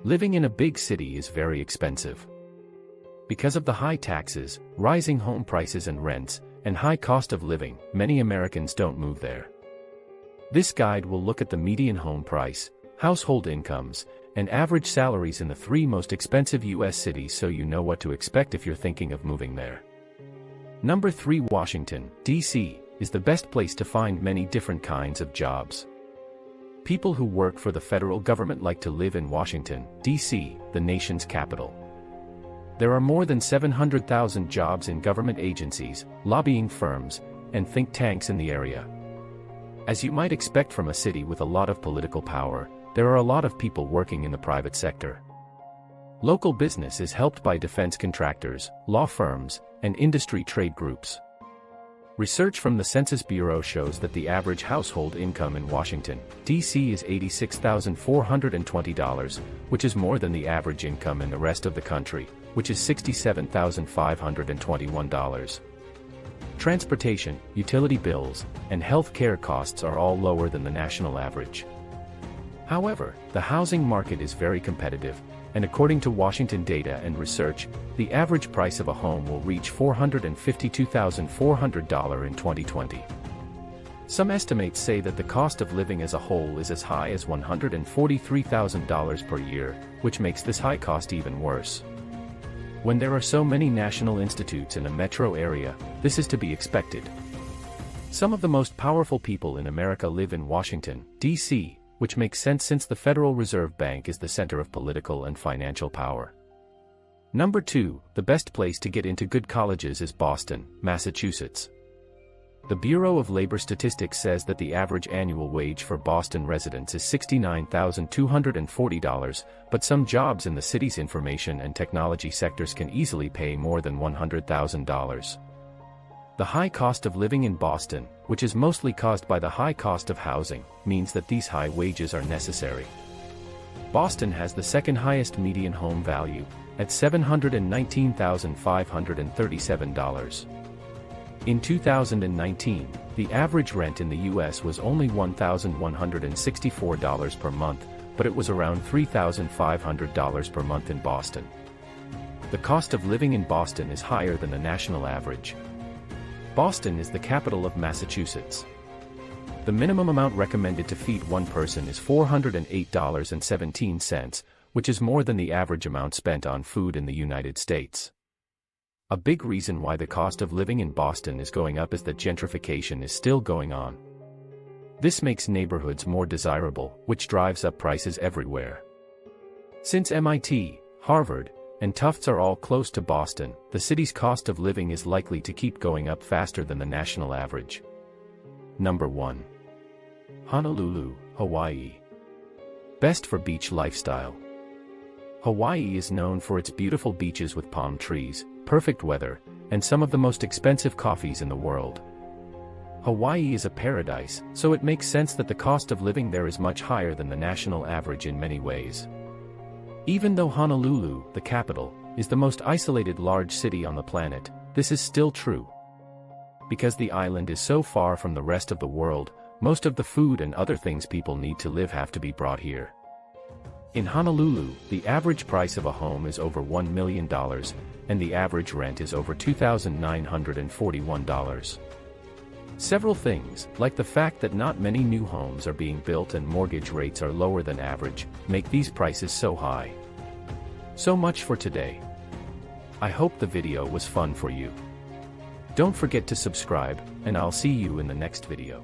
Living in a big city is very expensive. Because of the high taxes, rising home prices and rents, and high cost of living, many Americans don't move there. This guide will look at the median home price, household incomes, and average salaries in the 3 most expensive U.S. cities so you know what to expect if you're thinking of moving there. Number 3. Washington, D.C. is the best place to find many different kinds of jobs. People who work for the federal government like to live in Washington, D.C., the nation's capital. There are more than 700,000 jobs in government agencies, lobbying firms, and think tanks in the area. As you might expect from a city with a lot of political power, there are a lot of people working in the private sector. Local business is helped by defense contractors, law firms, and industry trade groups. Research from the Census Bureau shows that the average household income in Washington, D.C. is $86,420, which is more than the average income in the rest of the country, which is $67,521. Transportation, utility bills, and health care costs are all lower than the national average. However, the housing market is very competitive, and according to Washington Data and Research, the average price of a home will reach $452,400 in 2020. Some estimates say that the cost of living as a whole is as high as $143,000 per year, which makes this high cost even worse. When there are so many national institutes in a metro area, this is to be expected. Some of the most powerful people in America live in Washington, D.C., which makes sense since the Federal Reserve Bank is the center of political and financial power. Number 2, the best place to get into good colleges is Boston, Massachusetts. The Bureau of Labor Statistics says that the average annual wage for Boston residents is $69,240, but some jobs in the city's information and technology sectors can easily pay more than $100,000. The high cost of living in Boston, which is mostly caused by the high cost of housing, means that these high wages are necessary. Boston has the second highest median home value, at $719,537. In 2019, the average rent in the U.S. was only $1,164 per month, but it was around $3,500 per month in Boston. The cost of living in Boston is higher than the national average. Boston is the capital of Massachusetts. The minimum amount recommended to feed one person is $408.17, which is more than the average amount spent on food in the United States. A big reason why the cost of living in Boston is going up is that gentrification is still going on. This makes neighborhoods more desirable, which drives up prices everywhere. Since MIT, Harvard, and Tufts are all close to Boston, the city's cost of living is likely to keep going up faster than the national average. Number 1. Honolulu, Hawaii. Best for beach lifestyle. Hawaii is known for its beautiful beaches with palm trees, perfect weather, and some of the most expensive coffees in the world. Hawaii is a paradise, so it makes sense that the cost of living there is much higher than the national average in many ways. Even though Honolulu, the capital, is the most isolated large city on the planet, this is still true. Because the island is so far from the rest of the world, most of the food and other things people need to live have to be brought here. In Honolulu, the average price of a home is over $1 million, and the average rent is over $2,941. Several things, like the fact that not many new homes are being built and mortgage rates are lower than average, make these prices so high. So much for today. I hope the video was fun for you. Don't forget to subscribe, and I'll see you in the next video.